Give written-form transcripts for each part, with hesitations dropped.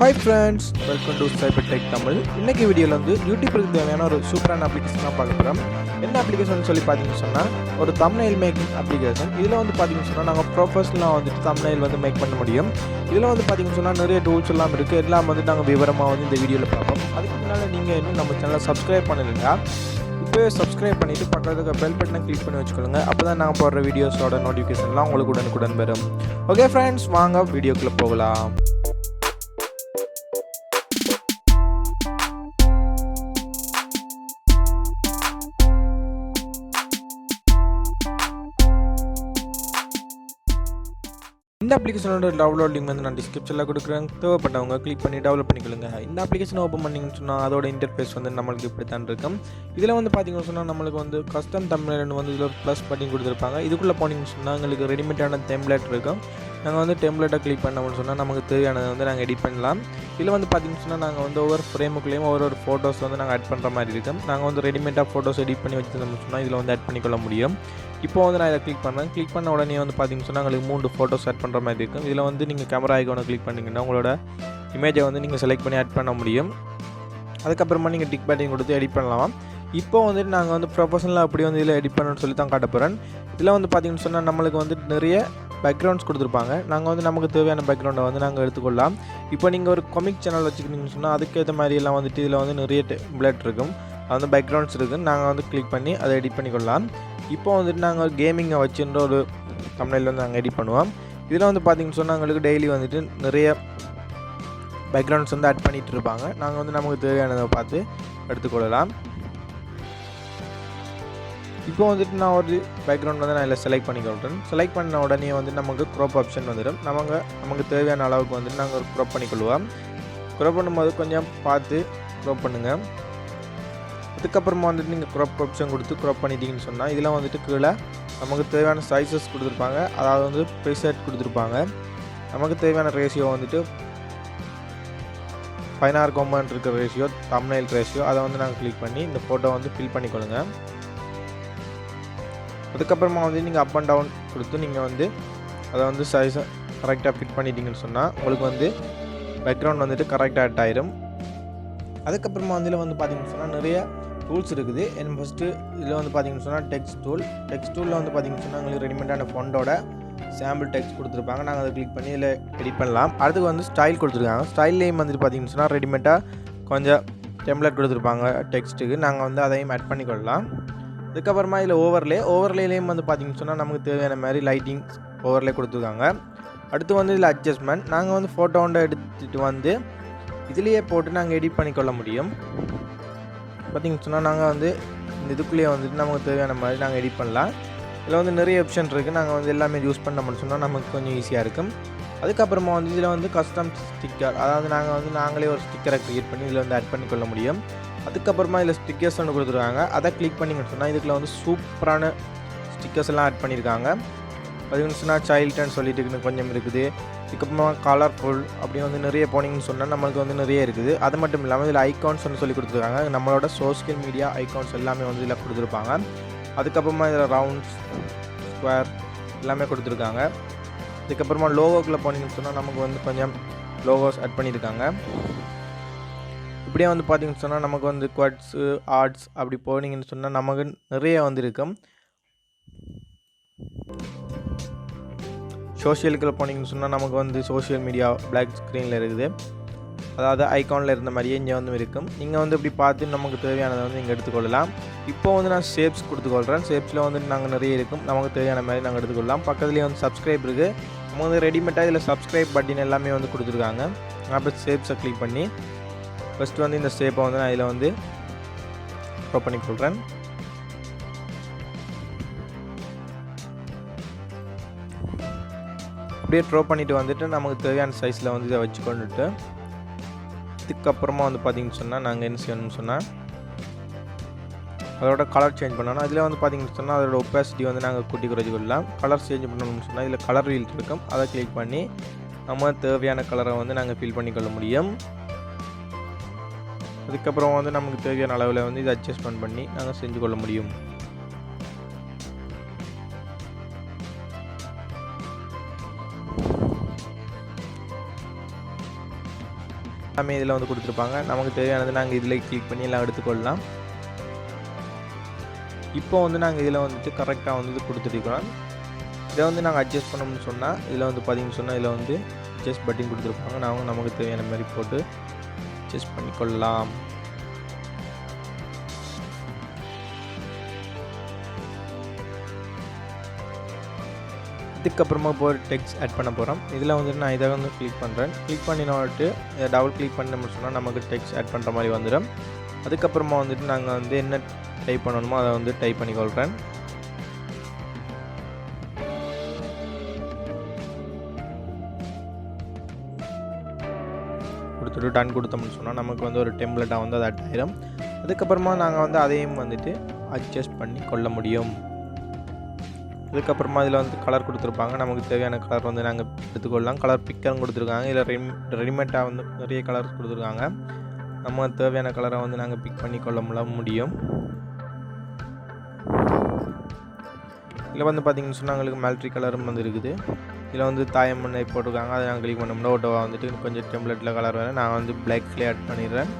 Hi friends, welcome to CyberTechTamil. இன்னைக்கு வீடியோல வந்து யூடியூபருக்கு தேவையான ஒரு சூப்பரான அப்ளிகேஷன் தான் பார்க்க போறோம். என்ன அப்ளிகேஷன் சொல்லி பாத்தீங்கன்னா சொன்னா ஒரு thumbnail மேக்கிங் அப்ளிகேஷன். இதுல வந்து பாத்தீங்கன்னா சொன்னா நாங்க ப்ரொஃபஷனலா வந்து thumbnail வந்து மேக் பண்ண முடியும். இதுல வந்து பாத்தீங்கன்னா சொன்னா நிறைய டூல்ஸ் எல்லாம் இருக்கு. எல்லாம் வந்து நாங்க விவரமா வந்து இந்த வீடியோல பார்ப்போம். அதுக்கு முன்னால நீங்க இன்னும் நம்ம சேனலை சப்ஸ்கிரைப் பண்ணலைன்னா இப்போவே சப்ஸ்கிரைப் பண்ணிட்டு பக்கத்துல பெல் பட்டனை கிளிக் பண்ணி வச்சுக்கோங்க. அப்பதான் நாங்க போடுற வீடியோஸோட நோட்டிஃபிகேஷன்லாம் உங்களுக்கு உடனுக்குடன் வரும். ஓகே ஃப்ரெண்ட்ஸ், வாங்க வீடியோக்குள்ள போகலாம். இந்த அப்ளிகேஷனோட டவுன்லோட் லிங்க் வந்து நான் டிஸ்கிரிப்ஷனில் கொடுக்குறேன். தேவைப்பட்டவங்க கிளிக் பண்ணி டெவலப் பண்ணிக்கொள்ளுங்க. இந்த அப்ளிகேஷன் ஓப்பன் பண்ணிங்கன்னு சொன்னால் அதோட இன்டர்ஃபேஸ் வந்து நம்மளுக்கு இப்படி தான் இருக்கும். இதில் வந்து பார்த்தீங்கன்னு சொன்னால் நம்மளுக்கு வந்து கஸ்டம் தம்ப்நெயில் வந்து இதில் ஒரு ப்ளஸ் பட்டன் கொடுத்துருப்பாங்க. இதுக்குள்ளே போனீங்கன்னு சொன்னால் எங்களுக்கு ரெடிமேடான டெம்ப்ளேட் இருக்கும். நாங்கள் வந்து டெம்ப்ளேட்டை கிளிக் பண்ணோம்னு சொன்னால் நமக்கு தேவையானதை வந்து நாங்கள் எடிட் பண்ணலாம். இதில் வந்து பார்த்தீங்கன்னு சொன்னால் நாங்கள் வந்து ஒவ்வொரு ஃப்ரேமுக்குள்ளேயும் ஒவ்வொரு ஃபோட்டோஸ் வந்து நாங்கள் ஆட் பண்ணுற மாதிரி இருக்கும். நாங்கள் வந்து ரெடிமேடாக ஃபோட்டோஸ் எடிட் பண்ணி வச்சுருந்தோம்னு சொன்னால் இதில் வந்து ஆட் பண்ணிக்கொள்ள முடியும். இப்போ வந்து நான் இதை கிளிக் பண்ணுறேன். கிளிக் பண்ண உடனே வந்து பார்த்தீங்கன்னு சொன்னால் எங்களுக்கு 3 ஃபோட்டோஸ் ஆட் பண்ணுற மாதிரி இருக்கும். இதில் வந்து நீங்கள் கேமரா ஐக்கானை கிளிக் பண்ணிங்கன்னா உங்களோட இமேஜை வந்து நீங்கள் செலக்ட் பண்ணி ஆட் பண்ண முடியும். அதுக்கப்புறமா நீங்கள் டிக் பேட்டிங் கொடுத்து எடிட் பண்ணலாம். இப்போ வந்துட்டு நாங்கள் வந்து ப்ரொஃபஷனலாக அப்படி வந்து இதில் எடிட் பண்ணணும்னு சொல்லி தான் காட்ட போகிறேன். இதில் வந்து பார்த்தீங்கன்னு சொன்னால் நம்மளுக்கு வந்து நிறைய பேக்ரவுண்ட்ஸ் கொடுத்துருப்பாங்க. நாங்கள் வந்து நமக்கு தேவையான பேக்ரவுண்டை வந்து நாங்கள் எடுத்துக்கொள்ளலாம். இப்போ நீங்கள் ஒரு காமிக் சேனல் வச்சுக்கிட்டீங்கன்னு சொன்னால் அதுக்கேற்ற மாதிரியெல்லாம் வந்துட்டு இதில் வந்து நிறைய டெம்ப்ளேட் இருக்கும். அது வந்து பேக்ரவுண்ட்ஸ் இருக்குது. நாங்கள் வந்து கிளிக் பண்ணி அதை எடிட் பண்ணிக்கொள்ளலாம். இப்போ வந்துட்டு நாங்கள் கேமிங்கை வச்சுன்ற ஒரு thumbnail வந்து நாங்கள் எடிட் பண்ணுவோம். இதில் வந்து பார்த்திங்கன்னு சொன்னால் எங்களுக்கு டெய்லி வந்துட்டு நிறைய பேக்ரவுண்ட்ஸ் வந்து ஆட் பண்ணிகிட்டு இருப்பாங்க. நாங்கள் வந்து நமக்கு தேவையானதை பார்த்து எடுத்துக்கொள்ளலாம். இப்போ வந்துட்டு நான் ஒரு பேக்ரவுண்ட் வந்து நான் இதில் செலக்ட் பண்ணிக்கொள்கிறேன். செலக்ட் பண்ண உடனே வந்து நமக்கு க்ரோப் ஆப்ஷன் வந்துடும். நமக்கு தேவையான அளவுக்கு வந்துட்டு நாங்கள் க்ரோப் பண்ணிக்கொள்வோம். க்ரோப் பண்ணும்போது கொஞ்சம் பார்த்து க்ரோப் பண்ணுங்கள். அதுக்கப்புறமா வந்துட்டு நீங்கள் க்ராப் ஆப்ஷன் கொடுத்து க்ராப் பண்ணிட்டீங்கன்னு சொன்னால் இதில் வந்துட்டு கீழே நமக்கு தேவையான சைஸஸ் கொடுத்துருப்பாங்க. அதாவது வந்து ப்ரீசெட் கொடுத்துருப்பாங்க. நமக்கு தேவையான ரேஷியோ வந்துட்டு 16:1 இருக்கிற ரேஷியோ, thumbnail ரேஷியோ, அதை வந்து நாங்கள் கிளிக் பண்ணி இந்த ஃபோட்டோ வந்து ஃபில் பண்ணிக்கொள்ளுங்க. அதுக்கப்புறமா வந்து நீங்கள் அப் அண்ட் டவுன் கொடுத்து நீங்கள் வந்து அதை வந்து சைஸை கரெக்டாக ஃபிட் பண்ணிட்டீங்கன்னு சொன்னால் உங்களுக்கு வந்து பேக்ரவுண்ட் வந்துட்டு கரெக்டாக ஆட் ஆயிடும். அதுக்கப்புறமா வந்து இதில் வந்து பார்த்தீங்கன்னு சொன்னால் நிறைய டூல்ஸ் இருக்குது. என்ன ஃபஸ்ட்டு இதில் வந்து பார்த்தீங்கன்னு சொன்னால் டெக்ஸ்ட் டூலில் வந்து பார்த்தீங்கன்னு சொன்னால் உங்களுக்கு ரெடிமேடான ஃபோண்டோட சாம்பிள் டெக்ஸ்ட் கொடுத்துருப்பாங்க. நாங்கள் அதை கிளிக் பண்ணி இதில் எடிட் பண்ணலாம். அடுத்து வந்து ஸ்டைல் கொடுத்துருக்காங்க. ஸ்டைல்லையும் வந்துட்டு பார்த்தீங்கன்னு சொன்னால் ரெடிமேடாக கொஞ்சம் டெம்ப்ளேட் கொடுத்துருப்பாங்க டெக்ஸ்ட்டுக்கு. நாங்கள் வந்து அதையும் ஆட் பண்ணிக்கொள்ளலாம். அதுக்கப்புறமா இதில் ஓவர்லேயும் வந்து பார்த்தீங்கன்னு சொன்னால் நமக்கு தேவையான மாதிரி லைட்டிங் ஓவர்லே கொடுத்துருக்காங்க. அடுத்து வந்து இதில் அட்ஜஸ்ட்மெண்ட். நாங்கள் வந்து ஃபோட்டோ ஒன்றை எடுத்துகிட்டு வந்து இதிலேயே போட்டு நாங்கள் எடிட் பண்ணிக்கொள்ள முடியும். பார்த்திங்கன்னு சொன்னால் நாங்கள் வந்து இந்த இதுக்குள்ளேயே வந்துட்டு நமக்கு தேவையான மாதிரி நாங்கள் எடிட் பண்ணலாம். இதில் வந்து நிறைய ஆப்ஷன் இருக்குது. நாங்கள் வந்து எல்லாமே யூஸ் பண்ணோம்னு சொன்னால் நமக்கு கொஞ்சம் ஈஸியாக இருக்கும். அதுக்கப்புறமா வந்து இதில் வந்து கஸ்டம் ஸ்டிக்கர், அதாவது நாங்களே ஒரு ஸ்டிக்கரை க்ரியேட் பண்ணி இதில் வந்து ஆட் பண்ணிக்கொள்ள முடியும். அதுக்கப்புறமா இதில் ஸ்டிக்கர்ஸ் ஒன்று கொடுத்துருக்காங்க. அதை கிளிக் பண்ணிங்கன்னு சொன்னால் இதுக்குள்ள வந்து சூப்பரான ஸ்டிக்கர்ஸ் எல்லாம் ஆட் பண்ணியிருக்காங்க. பார்த்திங்கன்னு சொன்னால் சைல்டுன்னு சொல்லிட்டு கொஞ்சம் இருக்குது. இதுக்கப்புறமா கலர்ஃபுல் அப்படி வந்து நிறைய போனீங்கன்னு சொன்னால் நம்மளுக்கு வந்து நிறைய இருக்குது. அது மட்டும் இல்லாமல் இதில் ஐகான்ஸ் வந்து சொல்லி கொடுத்துருக்காங்க. நம்மளோட சோஷியல் மீடியா ஐகான்ஸ் எல்லாமே வந்து இதில் கொடுத்துருப்பாங்க. அதுக்கப்புறமா இதில் ரவுண்ட்ஸ், ஸ்கொயர் எல்லாமே கொடுத்துருக்காங்க. இதுக்கப்புறமா லோகோக்குள்ளே போனீங்கன்னு சொன்னால் நமக்கு வந்து கொஞ்சம் லோகோஸ் ஆட் பண்ணியிருக்காங்க. இப்படியே வந்து பார்த்திங்கன்னு சொன்னால் நமக்கு வந்து குவாட்ஸு, ஆர்ட்ஸ் அப்படி போனீங்கன்னு சொன்னால் நமக்கு நிறைய வந்து இருக்கும். சோஷியலுக்குள்ள போனீங்கன்னு சொன்னால் நமக்கு வந்து சோஷியல் மீடியா பிளாக் ஸ்க்ரீனில் இருக்குது. அதாவது ஐகானில் இருந்த மாதிரியே இங்கே வந்து இருக்கும். நீங்கள் வந்து இப்படி பார்த்து நமக்கு தேவையானதை வந்து நீங்கள் எடுத்துக்கொள்ளலாம். இப்போ வந்து நான் ஷேப்ஸ் கொடுத்துக்கொள்கிறேன். ஷேப்ஸில் வந்து நாங்கள் நிறைய இருக்கும். நமக்கு தேவையான மாதிரி நாங்கள் எடுத்துக்கொள்ளலாம். பக்கத்துலேயே வந்து சப்ஸ்கிரைப் இருக்குது. நம்ம வந்து ரெடிமேட்டாக இதில் சப்ஸ்கிரைப் பட்டின் எல்லாமே வந்து கொடுத்துருக்காங்க. அப்போ ஷேப்ஸை கிளிக் பண்ணி ஃபஸ்ட்டு வந்து இந்த ஷேப்பை வந்து நான் இதில் வந்து ட்ரா பண்ணிக்கொள்கிறேன். அப்படியே ட்ரா பண்ணிவிட்டு வந்துட்டு நமக்கு தேவையான சைஸில் வந்து இதை வச்சு கொண்டுட்டு இதுக்கப்புறமா வந்து பார்த்திங்கன்னு சொன்னால் நாங்கள் என்ன செய்யணும்னு சொன்னால் அதோட கலர் சேஞ்ச் பண்ணணும். அதில் வந்து பார்த்திங்கன்னு சொன்னால் அதோட ஒப்பாசிட்டி வந்து நாங்கள் கூட்டி குறைச்சி கொள்ளலாம். கலர் சேஞ்ச் பண்ணணும்னு சொன்னால் இதில் கலர் வீல் இருக்கும். அதை கிளிக் பண்ணி நம்ம தேவையான கலரை வந்து நாங்கள் ஃபில் பண்ணிக்கொள்ள முடியும். அதுக்கப்புறம் வந்து நமக்கு தேவையான அளவில் வந்து இதை அட்ஜஸ்ட்மெண்ட் பண்ணி நாங்கள் செஞ்சு கொள்ள முடியும். எல்லாமே இதில் வந்து கொடுத்துருப்பாங்க. நமக்கு தேவையானது நாங்கள் இதில் கிளிக் பண்ணி எல்லாம் எடுத்துக்கொள்ளலாம். இப்போ வந்து நாங்கள் இதில் வந்துட்டு கரெக்டாக வந்து இது கொடுத்துருக்கிறோம். இதை வந்து நாங்கள் அட்ஜஸ்ட் பண்ணோம்னு சொன்னால் இதில் வந்து பார்த்தீங்கன்னு சொன்னால் இதில் வந்து அட்ஜஸ்ட் பட்டன் கொடுத்துருப்பாங்க. நாங்கள் நமக்கு தேவையான மாதிரி போட்டு அட்ஜஸ்ட் பண்ணிக்கொள்ளலாம். இதுக்கப்புறமா இப்போ ஒரு டெக்ஸ்ட் ஆட் பண்ண போகிறோம். இதில் வந்துட்டு நான் இதை வந்து கிளிக் பண்ணுறேன். கிளிக் பண்ணினோட்டு டபுள் கிளிக் பண்ணோம்னு சொன்னால் நமக்கு டெக்ஸ்ட் ஆட் பண்ணுற மாதிரி வந்துடும். அதுக்கப்புறமா வந்துட்டு நாங்கள் வந்து என்ன டைப் பண்ணணுமோ அதை வந்து டைப் பண்ணிக்கொள்கிறேன். கொடுத்துட்டு டன் கொடுத்தோம்னு சொன்னால் நமக்கு வந்து ஒரு டெம்ப்ளேட்டாக வந்து அது ஆட் ஆயிடும். அதுக்கப்புறமா நாங்கள் வந்து அதையும் வந்துட்டு அட்ஜஸ்ட் பண்ணி கொள்ள முடியும். அதுக்கப்புறமா இதில் வந்து கலர் கொடுத்துருப்பாங்க. நமக்கு தேவையான கலர் வந்து நாங்கள் எடுத்துக்கொள்ளலாம். கலர் பிக்கரும் கொடுத்துருக்காங்க. இதில் ரெடிமேடாக வந்து நிறைய கலர்ஸ் கொடுத்துருக்காங்க. நம்ம தேவையான கலரை வந்து நாங்கள் பிக் பண்ணி கொள்ள முடியும். இதில் வந்து பார்த்திங்கன்னு சொன்னால் எங்களுக்கு மிலிட்ரி கலரும் வந்து இருக்குது. இதில் வந்து தாயம் பண்ணை போட்டிருக்காங்க. அதை நாங்கள் கிளிக் பண்ணோம்னா ஓட்டோவாக வந்துட்டு கொஞ்சம் டெம்ப்ளேட்டில் கலர் வேறு நான் வந்து பிளாக்லேயே ஆட் பண்ணிடுறேன்.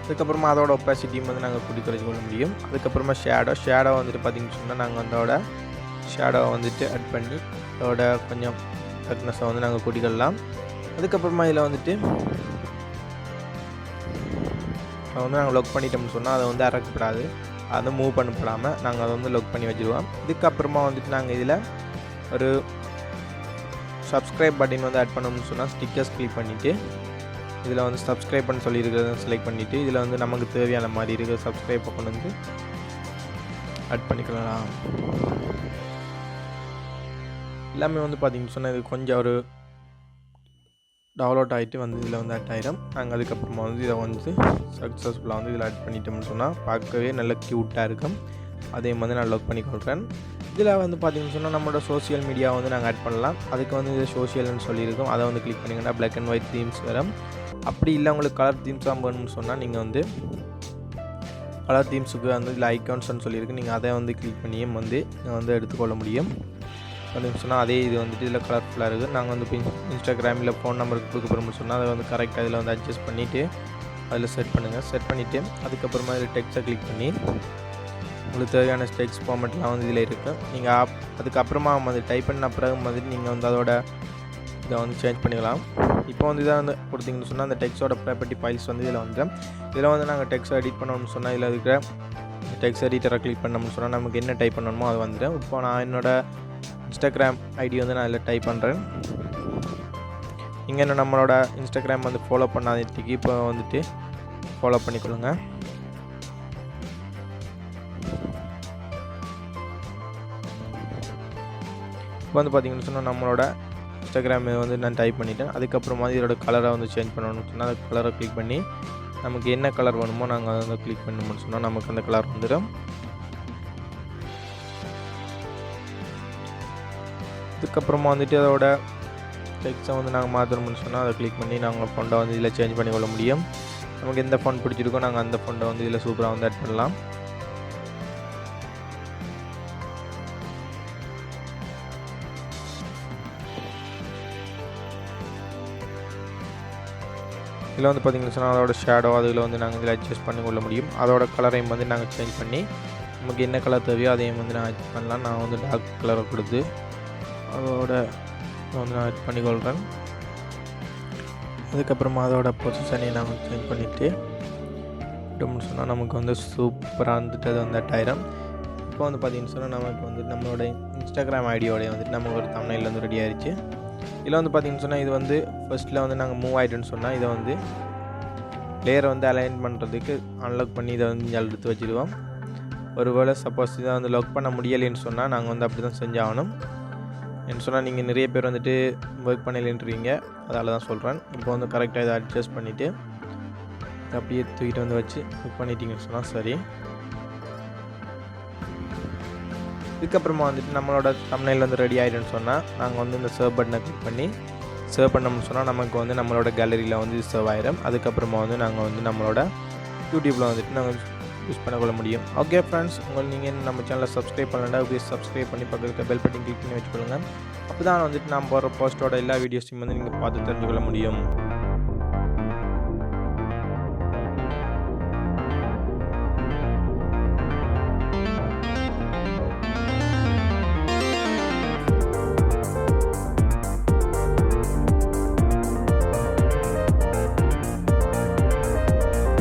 அதுக்கப்புறமா அதோட ஒப்பாசிட்டியும் வந்து நாங்கள் கூட்டி குறைச்சி கொள்ள முடியும். அதுக்கப்புறமா ஷேடோ வந்துட்டு பார்த்திங்கன்னு சொன்னால் நாங்கள் அதோட ஷேடோவை வந்துட்டு ஆட் பண்ணி அதோட கொஞ்சம் டக்னஸை வந்து நாங்கள் கூட்டிக்கலாம். அதுக்கப்புறமா இதில் வந்துட்டு அதை வந்து நாங்கள் லொக் பண்ணிட்டோம்னு சொன்னால் அதை வந்து அறக்கப்படாது, அதை வந்து மூவ் பண்ணப்படாமல் நாங்கள் அதை வந்து லொக் பண்ணி வச்சுருவோம். இதுக்கப்புறமா வந்துட்டு நாங்கள் இதில் ஒரு சப்ஸ்கிரைப் பட்டன் வந்து ஆட் பண்ணோம்னு சொன்னால் ஸ்டிக்கர்ஸ் கிளிக் பண்ணிவிட்டு இதில் வந்து சப்ஸ்கிரைப் பண்ண சொல்லியிருக்கிறத செலக்ட் பண்ணிவிட்டு இதில் வந்து நமக்கு தேவையான மாதிரி இருக்கிற சப்ஸ்கிரைப்பை கொண்டு வந்து ஆட் பண்ணிக்கலாம். எல்லாமே வந்து பார்த்திங்கன்னு சொன்னால் இது கொஞ்சம் ஒரு டவுன்லோட் ஆகிட்டு வந்து இதில் வந்து ஆட் ஆகிடும். நாங்கள் அதுக்கப்புறமா வந்து இதை வந்து சக்ஸஸ்ஃபுல்லாக வந்து இதில் ஆட் பண்ணிட்டோம்னு சொன்னால் பார்க்கவே நல்ல க்யூட்டாக இருக்கும். அதையும் வந்து நான் லொக் பண்ணிக்கொள்கிறேன். இதில் வந்து பார்த்திங்கன்னு சொன்னால் நம்மளோட சோஷியல் மீடியா வந்து நாங்கள் ஆட் பண்ணலாம். அதுக்கு வந்து இது சோஷியல்னு சொல்லியிருக்கோம். அதை வந்து கிளிக் பண்ணிங்கன்னா பிளாக் அண்ட் ஒயிட் தீம்ஸ் வரும். அப்படி இல்லை உங்களுக்கு கலர் தீம்ஸாக வேணும்னு சொன்னால் நீங்கள் வந்து கலர் தீம்ஸுக்கு வந்து இதில் ஐக்கான்ஸ்னு சொல்லியிருக்கு. நீங்கள் அதை வந்து கிளிக் பண்ணியும் வந்து நீங்கள் வந்து எடுத்துக்கொள்ள முடியும். பார்த்தீங்கன்னு சொன்னால் அதே இது வந்துட்டு இதில் கலர்ஃபுல்லாக இருக்குது. நாங்கள் வந்து இப்போ இன்ஸ்டாகிராமில் ஃபோன் நம்பருக்கு கொடுக்க போகிறோம்னு சொன்னால் அதை வந்து கரெக்டாக இதில் வந்து அட்ஜஸ்ட் பண்ணிவிட்டு அதில் செட் பண்ணுங்கள். செட் பண்ணிவிட்டு அதுக்கப்புறமா இதில் டெக்ஸ்ட்டை கிளிக் பண்ணி உங்களுக்கு தேவையான டெக்ஸ்ட் ஃபார்மெட்லாம் வந்து இதில் இருக்குது. நீங்கள் அதுக்கப்புறமா வந்து டைப் பண்ண பிறகு வந்துட்டு நீங்கள் வந்து அதோட இதை வந்து சேஞ்ச் பண்ணிக்கலாம். இப்போ வந்து இதை வந்து கொடுத்தீங்கன்னு சொன்னால் அந்த டெக்ஸ்ட்டோட ப்ராப்பர்ட்டி ஃபைல்ஸ் வந்து இதில் வந்துடும். இதில் வந்து நாங்கள் டெக்ஸ்ட் எடிட் பண்ணணும்னு சொன்னால் இதில் இருக்கிற டெக்ஸ்ட் எடிட்டரை கிளிக் பண்ணோம்னு சொன்னால் நமக்கு என்ன டைப் பண்ணணுமோ அது வந்துடும். இப்போ நான் என்னோடய இன்ஸ்டாகிராம் ஐடி வந்து நான் இதில் டைப் பண்ணுறேன். இங்கே நம்மளோட இன்ஸ்டாகிராம் வந்து ஃபாலோ பண்ணாததுக்கு இப்போ வந்துட்டு ஃபாலோ பண்ணிக்கொள்ளுங்க. இப்போ வந்து பார்த்திங்கன்னு சொன்னால் நம்மளோட இன்ஸ்டாகிராம் வந்து நான் டைப் பண்ணிவிட்டேன். அதுக்கப்புறமா இதோட கலரை வந்து சேஞ்ச் பண்ணணும்னு சொன்னால் அந்த கலரை கிளிக் பண்ணி நமக்கு என்ன கலர் வேணுமோ நாங்கள் அதை வந்து கிளிக் பண்ணணும்னு சொன்னால் நமக்கு அந்த கலர் வந்துடும். அதுக்கப்புறமா வந்துட்டு அதோட டெக்ஸ்ட்டை வந்து நாங்கள் மாற்றணும்னு சொன்னால் அதை கிளிக் பண்ணி நாங்கள் ஃபோண்டை வந்து இதில் சேஞ்ச் பண்ணிக்கொள்ள முடியும். நமக்கு எந்த ஃபோன் பிடிச்சிருக்கோ நாங்கள் அந்த ஃபோண்டை வந்து இதில் சூப்பராக வந்து ஆட் பண்ணலாம். இதில் வந்து பார்த்திங்கன்னு சொன்னால் அதோட ஷேடோ அதில் வந்து நாங்கள் இதில் அட்ஜஸ்ட் பண்ணிக்கொள்ள முடியும். அதோட கலரையும் வந்து நாங்கள் சேஞ்ச் பண்ணி நமக்கு என்ன கலர் தேவையோ அதையும் வந்து நான் அட்ஜஸ்ட் பண்ணலாம். நான் வந்து டார்க் கலரை கொடுத்து அதோட வந்து நான் ஆட் பண்ணிக்கொள்கிறேன். அதுக்கப்புறமா அதோட பொசிஷனையும் நாங்கள் சேஞ்ச் பண்ணிவிட்டு விட்டோம்னு சொன்னால் நமக்கு வந்து சூப்பராக வந்துட்டு அது வந்து ஆயிடும். இப்போ வந்து பார்த்திங்கன்னு சொன்னால் நமக்கு வந்து நம்மளோட இன்ஸ்டாகிராம் ஐடியோடைய வந்துட்டு நமக்கு ஒரு தம்ப்நெயில் வந்து ரெடி ஆயிடுச்சு. இதில் வந்து பார்த்திங்கன்னு சொன்னால் இது வந்து ஃபஸ்ட்டில் வந்து நாங்கள் மூவ் ஆகிட்டோன்னு சொன்னால் இதை வந்து லேயரை வந்து அலைன் பண்ணுறதுக்கு அன்லாக் பண்ணி இதை வந்து இங்கே எடுத்து வச்சுடுவோம். ஒருவேளை சப்போஸ் இதை வந்து லாக் பண்ண முடியலைன்னு சொன்னால் நாங்கள் வந்து அப்படி தான் செஞ்சாகணும். என்ன சொன்னால் நீங்கள் நிறைய பேர் வந்துட்டு ஒர்க் பண்ணலைன்றீங்க, அதால் தான் சொல்கிறேன். இப்போ வந்து கரெக்டாக இதை அட்ஜஸ்ட் பண்ணிவிட்டு அப்படியே தூக்கிட்டு வந்து வச்சு புக் பண்ணிட்டீங்கன்னு சொன்னால் சரி. இதுக்கப்புறமா வந்துட்டு நம்மளோட தம்ப்நெயில் வந்து ரெடி ஆகிடுன்னு சொன்னால் நாங்கள் வந்து இந்த சேவ் பட்டனை கிளிக் பண்ணி சேவ் பண்ணோம்னு சொன்னால் நமக்கு வந்து நம்மளோட கேலரியில் வந்து சேவ் ஆகிடும். அதுக்கப்புறமா வந்து நாங்கள் வந்து நம்மளோட யூடியூப்பில் வந்துட்டு நாங்கள் யூஸ் பண்ண முடியும். ஓகே ஃப்ரெண்ட்ஸ், நீங்கள் நம்ம சேனலை சப்ஸ்கிரைப் பண்ணலன்னா ப்ளீஸ் சப்ஸ்கிரைப் பண்ணி பக்கத்துக்கு பெல் பட்டன் கிளிக் பண்ணி வச்சுக்கொள்ளுங்க. அப்போ தான் வந்துட்டு நான் போடுற போஸ்ட்டோட எல்லா வீடியோஸையும் வந்து நீங்கள் பார்த்து தெரிஞ்சுக்கொள்ள முடியும்.